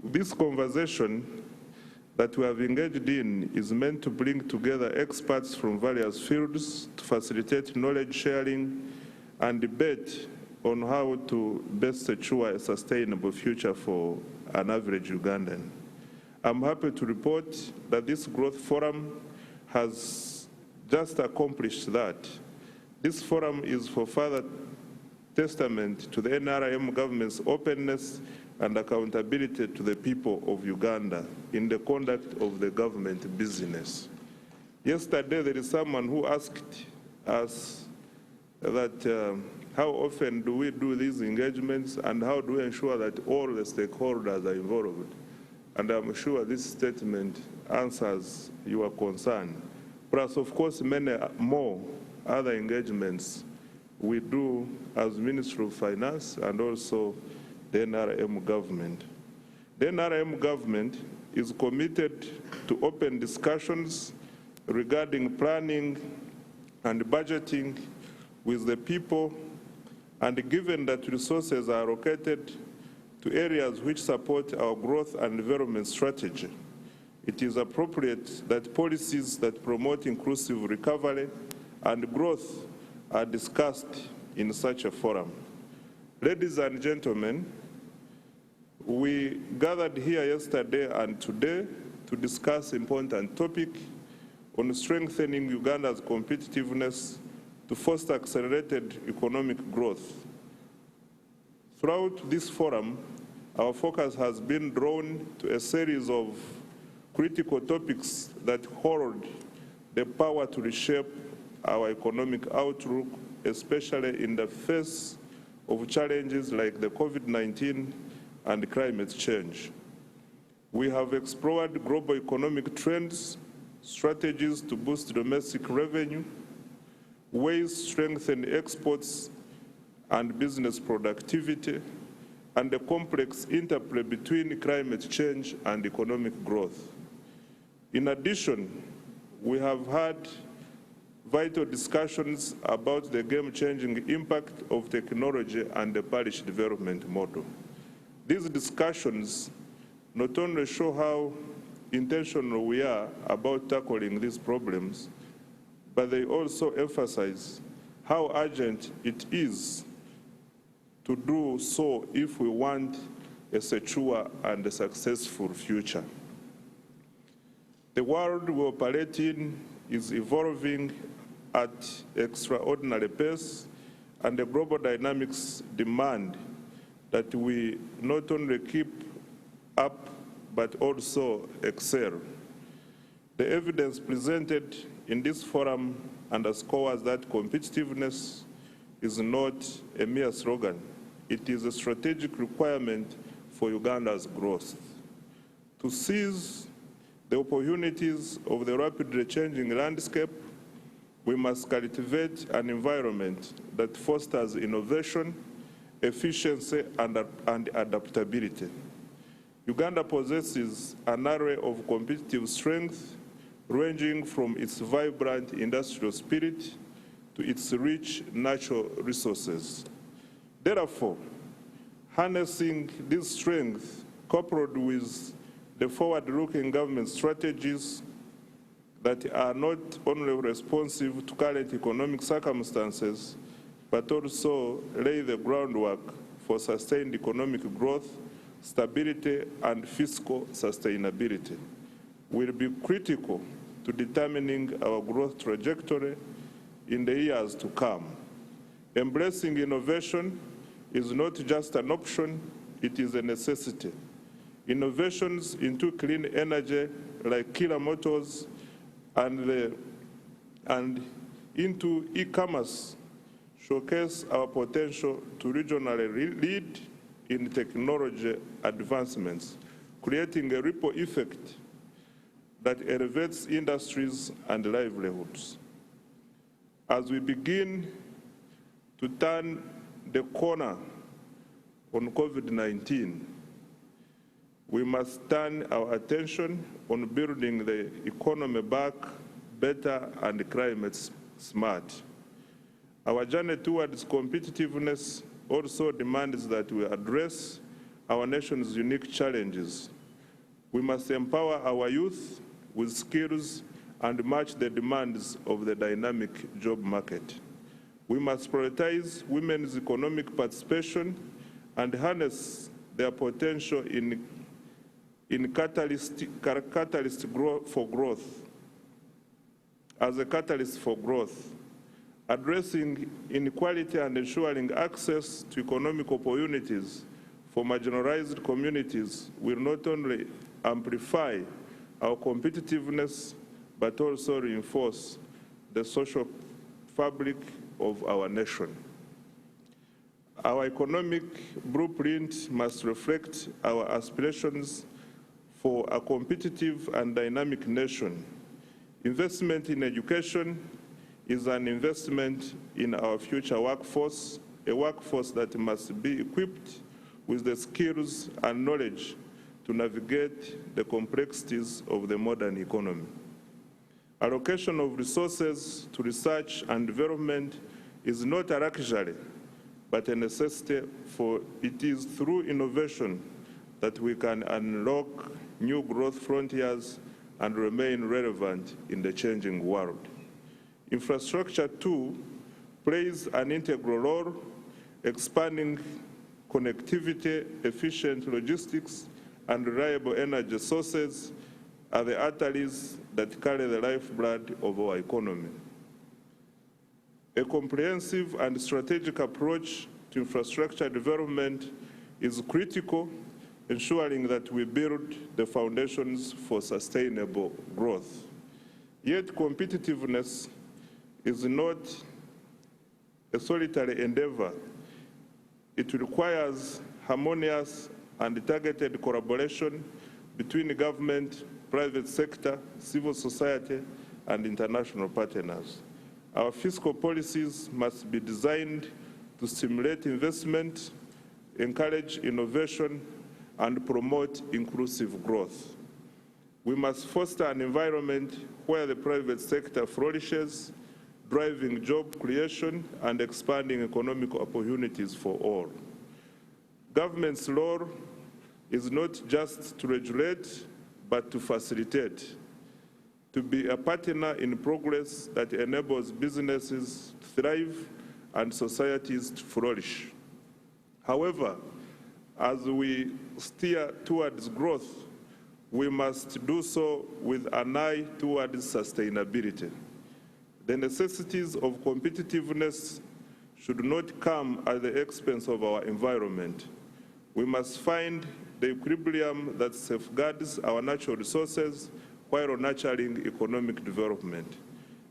Speaker 2: This conversation that we have engaged in is meant to bring together experts from various fields to facilitate knowledge sharing and debate on how to best ensure a sustainable future for an average Ugandan. I'm happy to report that this growth forum has just accomplished that. This forum is for further testament to the NRM government's openness and accountability to the people of Uganda in the conduct of the government business. Yesterday, there is someone who asked us that how often do we do these engagements and how do we ensure that all the stakeholders are involved? And I'm sure this statement answers your concern. Plus, of course, many more other engagements we do as Ministry of Finance and also the NRM government. The NRM government is committed to open discussions regarding planning and budgeting with the people, and given that resources are allocated to areas which support our growth and development strategy, it is appropriate that policies that promote inclusive recovery and growth are discussed in such a forum. Ladies and gentlemen, we gathered here yesterday and today to discuss important topic on strengthening Uganda's competitiveness to foster accelerated economic growth. Throughout this forum, our focus has been drawn to a series of critical topics that hold the power to reshape our economic outlook, especially in the face of challenges like the COVID-19 and climate change. We have explored global economic trends, strategies to boost domestic revenue, ways to strengthen exports and business productivity, and the complex interplay between climate change and economic growth. In addition, we have had vital discussions about the game-changing impact of technology and the parish development model. These discussions not only show how intentional we are about tackling these problems, but they also emphasize how urgent it is to do so if we want a secure and a successful future. The world we operate in is evolving at extraordinary pace, and the global dynamics demand that we not only keep up, but also excel. The evidence presented in this forum underscores that competitiveness is not a mere slogan. It is a strategic requirement for Uganda's growth. To seize the opportunities of the rapidly changing landscape, we must cultivate an environment that fosters innovation, efficiency, and adaptability. Uganda possesses an array of competitive strengths, ranging from its vibrant industrial spirit to its rich natural resources. Therefore, harnessing these strengths, coupled with the forward-looking government strategies that are not only responsive to current economic circumstances, but also lay the groundwork for sustained economic growth, stability, and fiscal sustainability, will be critical to determining our growth trajectory in the years to come. Embracing innovation is not just an option, it is a necessity. Innovations into clean energy like killer motors and into e-commerce showcase our potential to regionally lead in technology advancements, creating a ripple effect that elevates industries and livelihoods. As we begin to turn the corner on COVID-19, we must turn our attention on building the economy back better and climate smart. Our journey towards competitiveness also demands that we address our nation's unique challenges. We must empower our youth with skills and match the demands of the dynamic job market. We must prioritize women's economic participation and harness their potential as a catalyst for growth. Addressing inequality and ensuring access to economic opportunities for marginalized communities will not only amplify our competitiveness, but also reinforce the social fabric of our nation. Our economic blueprint must reflect our aspirations for a competitive and dynamic nation. Investment in education is an investment in our future workforce, a workforce that must be equipped with the skills and knowledge to navigate the complexities of the modern economy. Allocation of resources to research and development is not a luxury, but a necessity, for it is through innovation that we can unlock new growth frontiers and remain relevant in the changing world. Infrastructure, too, plays an integral role, expanding connectivity, efficient logistics, and reliable energy sources are the arteries that carry the lifeblood of our economy. A comprehensive and strategic approach to infrastructure development is critical, ensuring that we build the foundations for sustainable growth. Yet competitiveness is not a solitary endeavor. It requires harmonious and targeted collaboration between the government, private sector, civil society, and international partners. Our fiscal policies must be designed to stimulate investment, encourage innovation, and promote inclusive growth. We must foster an environment where the private sector flourishes, driving job creation and expanding economic opportunities for all. Government's role is not just to regulate, but to facilitate, to be a partner in progress that enables businesses to thrive and societies to flourish. However, as we steer towards growth, we must do so with an eye towards sustainability. The necessities of competitiveness should not come at the expense of our environment. We must find the equilibrium that safeguards our natural resources while nurturing economic development.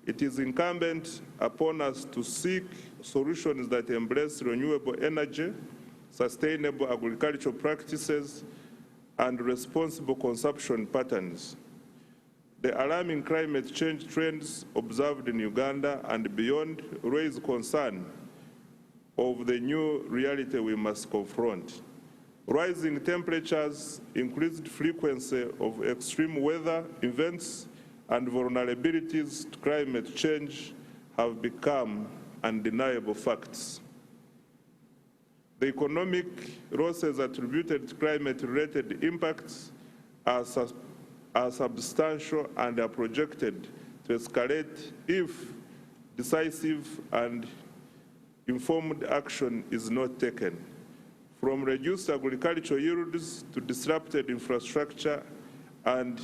Speaker 2: It is incumbent upon us to seek solutions that embrace renewable energy, sustainable agricultural practices, and responsible consumption patterns. The alarming climate change trends observed in Uganda and beyond raise concern of the new reality we must confront. Rising temperatures, increased frequency of extreme weather events, and vulnerabilities to climate change have become undeniable facts. The economic losses attributed to climate-related impacts are substantial and are projected to escalate if decisive and informed action is not taken. From reduced agricultural yields to disrupted infrastructure and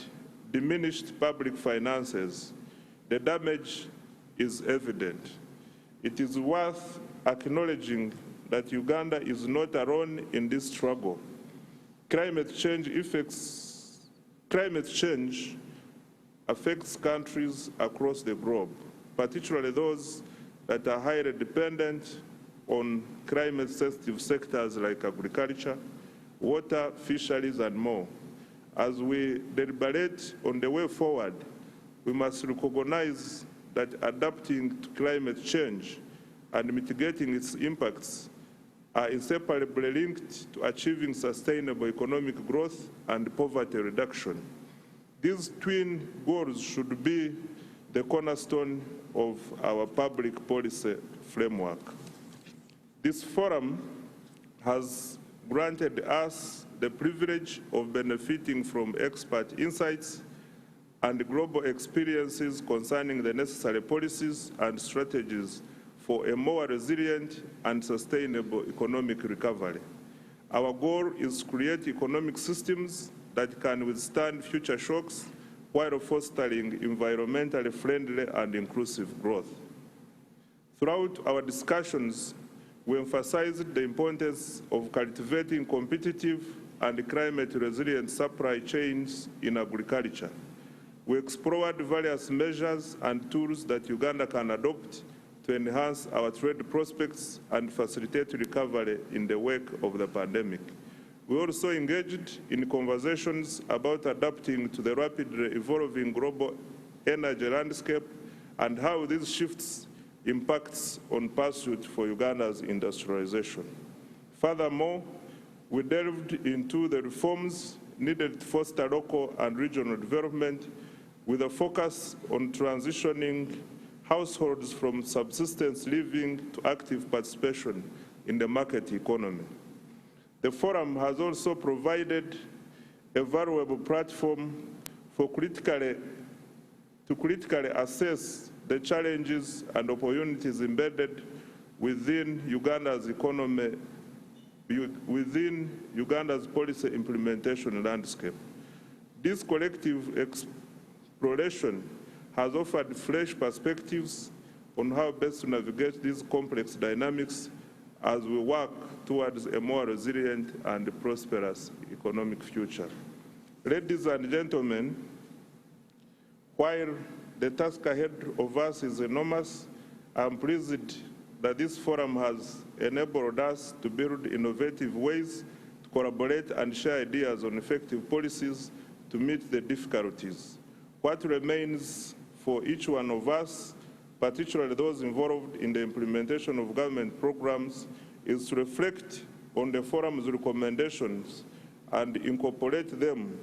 Speaker 2: diminished public finances, the damage is evident. It is worth acknowledging that Uganda is not alone in this struggle. Climate change affects countries across the globe, particularly those that are highly dependent on climate-sensitive sectors like agriculture, water, fisheries, and more. As we deliberate on the way forward, we must recognize that adapting to climate change and mitigating its impacts are inseparably linked to achieving sustainable economic growth and poverty reduction. These twin goals should be the cornerstone of our public policy framework. This forum has granted us the privilege of benefiting from expert insights and global experiences concerning the necessary policies and strategies for a more resilient and sustainable economic recovery. Our goal is to create economic systems that can withstand future shocks while fostering environmentally friendly and inclusive growth. Throughout our discussions, we emphasized the importance of cultivating competitive and climate-resilient supply chains in agriculture. We explored various measures and tools that Uganda can adopt to enhance our trade prospects and facilitate recovery in the wake of the pandemic. We also engaged in conversations about adapting to the rapidly evolving global energy landscape and how these shifts impacts on pursuit for Uganda's industrialization. Furthermore, we delved into the reforms needed to foster local and regional development with a focus on transitioning households from subsistence living to active participation in the market economy. The forum has also provided a valuable platform for critically assess the challenges and opportunities embedded within Uganda's economy, within Uganda's policy implementation landscape. This collective exploration has offered fresh perspectives on how best to navigate these complex dynamics as we work towards a more resilient and prosperous economic future. Ladies and gentlemen, while the task ahead of us is enormous, I'm pleased that this forum has enabled us to build innovative ways to collaborate and share ideas on effective policies to meet the difficulties. What remains for each one of us, particularly those involved in the implementation of government programs, is to reflect on the forum's recommendations and incorporate them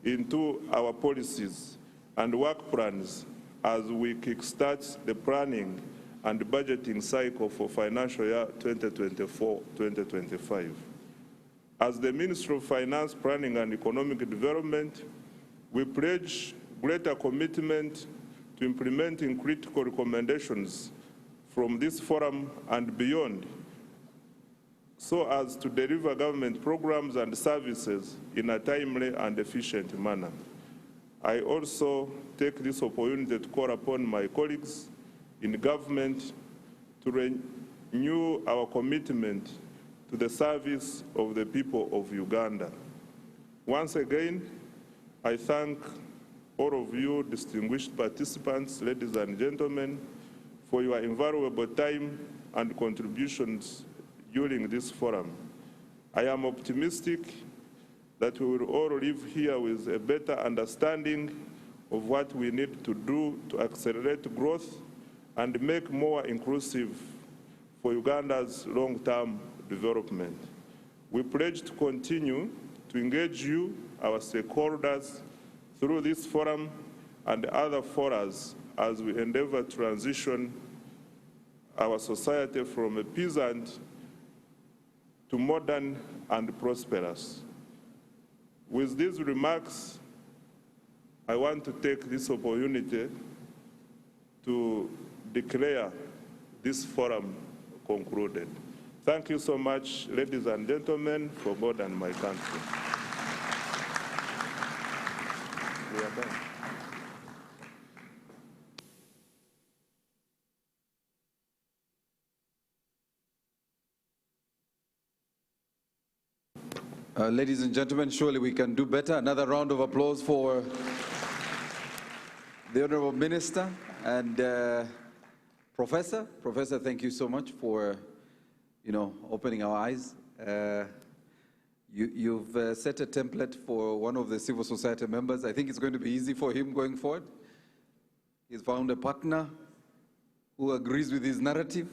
Speaker 2: into our policies and work plans as we kickstart the planning and budgeting cycle for financial year 2024-2025. As the Ministry of Finance, Planning and Economic Development, we pledge greater commitment to implementing critical recommendations from this forum and beyond, so as to deliver government programs and services in a timely and efficient manner. I also take this opportunity to call upon my colleagues in government to renew our commitment to the service of the people of Uganda. Once again, I thank all of you distinguished participants, ladies and gentlemen, for your invaluable time and contributions during this forum. I am optimistic that we will all leave here with a better understanding of what we need to do to accelerate growth and make more inclusive for Uganda's long-term development. We pledge to continue to engage you, our stakeholders, through this forum and other forums as we endeavor to transition our society from a peasant to modern and prosperous. With these remarks, I want to take this opportunity to declare this forum concluded. Thank you so much, ladies and gentlemen, for God and my country. We are done.
Speaker 3: Ladies and gentlemen, surely we can do better. Another round of applause for the Honorable Minister and Professor. Professor, thank you so much for, opening our eyes. You've set a template for one of the civil society members. I think it's going to be easy for him going forward. He's found a partner who agrees with his narrative.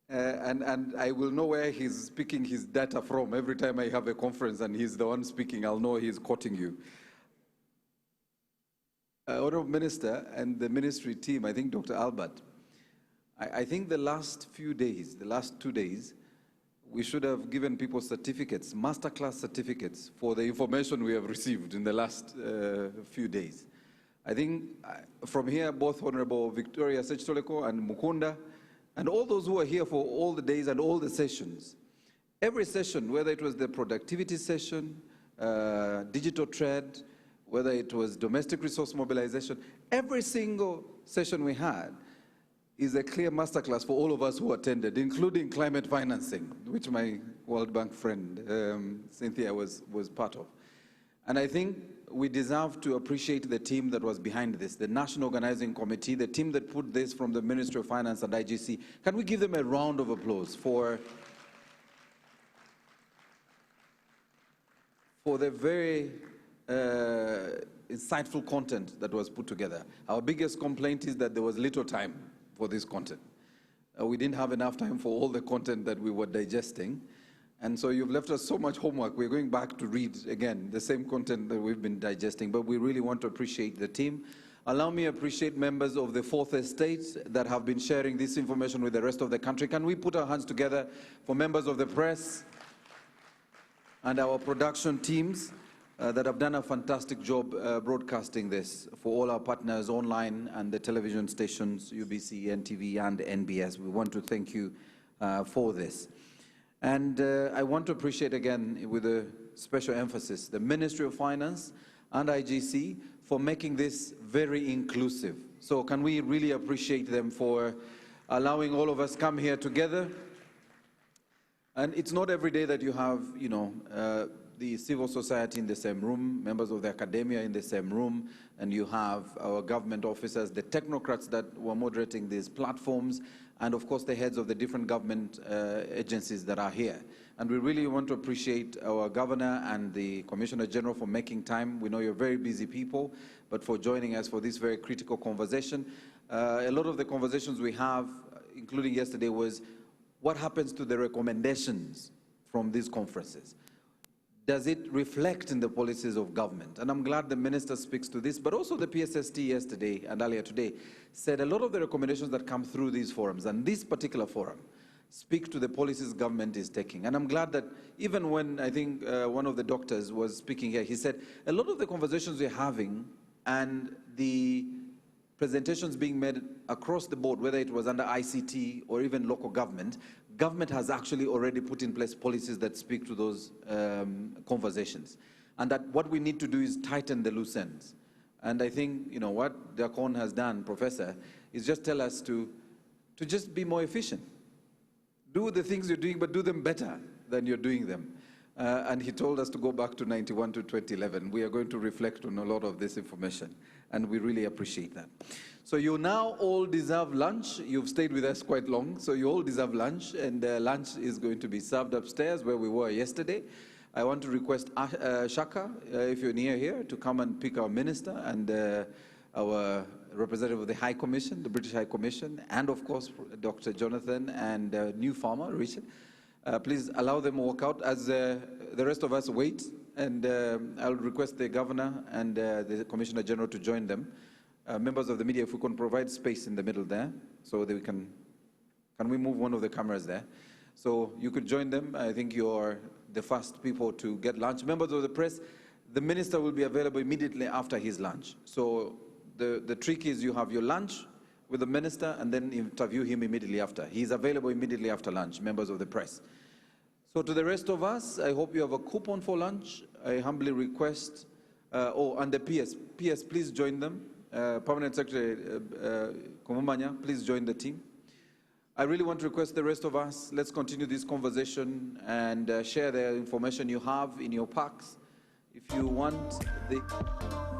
Speaker 3: And I will know where he's picking his data from. Every time I have a conference and he's the one speaking, I'll know he's quoting you. Honorable Minister and the ministry team, I think Dr. Albert, I think the last few days, the last 2 days, we should have given people certificates, masterclass certificates, for the information we have received in the last few days. I think from here, both Honorable Victoria Sechitoleko and Mukunda, and all those who are here for all the days and all the sessions, every session, whether it was the productivity session, digital trade, whether it was domestic resource mobilization, every single session we had is a clear masterclass for all of us who attended, including climate financing, which my World Bank friend, Cynthia, was part of. And I think we deserve to appreciate the team that was behind this, the National Organizing Committee, the team that put this from the Ministry of Finance and IGC. Can we give them a round of applause for the very insightful content that was put together? Our biggest complaint is that there was little time for this content. We didn't have enough time for all the content that we were digesting. And so you've left us so much homework. We're going back to read, again, the same content that we've been digesting, but we really want to appreciate the team. Allow me to appreciate members of the Fourth Estate that have been sharing this information with the rest of the country. Can we put our hands together for members of the press and our production teams that have done a fantastic job broadcasting this for all our partners online and the television stations, UBC, NTV, and NBS. We want to thank you for this. And I want to appreciate again, with a special emphasis, the Ministry of Finance and IGC for making this very inclusive. So can we really appreciate them for allowing all of us come here together? And it's not every day that you have, you know, the civil society in the same room, members of the academia in the same room, and you have our government officers, the technocrats that were moderating these platforms, and of course the heads of the different government agencies that are here. And we really want to appreciate our governor and the Commissioner General for making time. We know you're very busy people, but for joining us for this very critical conversation. A lot of the conversations we have, including yesterday, was what happens to the recommendations from these conferences? Does it reflect in the policies of government? And I'm glad the minister speaks to this, but also the PSST yesterday and earlier today said a lot of the recommendations that come through these forums and this particular forum speak to the policies government is taking. And I'm glad that even when I think one of the doctors was speaking here, he said a lot of the conversations we're having and the presentations being made across the board, whether it was under ICT or even local government, government has actually already put in place policies that speak to those conversations. And that what we need to do is tighten the loose ends. And I think, you know, what Dakon has done, Professor, is just tell us to just be more efficient. Do the things you're doing, but do them better than you're doing them. And he told us to go back to 91 to 2011. We are going to reflect on a lot of this information, and we really appreciate that. So you now all deserve lunch. You've stayed with us quite long, so you all deserve lunch, and lunch is going to be served upstairs where we were yesterday. I want to request Shaka, if you're near here, to come and pick our minister and our representative of the High Commission, the British High Commission, and of course Dr. Jonathan and new farmer, Richard. Please allow them to walk out as the rest of us wait, and I'll request the Governor and the Commissioner General to join them. Members of the media, if we can provide space in the middle there, so that we can we move one of the cameras there? So you could join them. I think you're the first people to get lunch. Members of the press, the minister will be available immediately after his lunch. So the trick is you have your lunch with the minister and then interview him immediately after. He's available immediately after lunch, members of the press. So to the rest of us, I hope you have a coupon for lunch. I humbly request, and the PS, please join them. Permanent Secretary Kumumanya, please join the team. I really want to request the rest of us, let's continue this conversation and share the information you have in your packs. If you want the...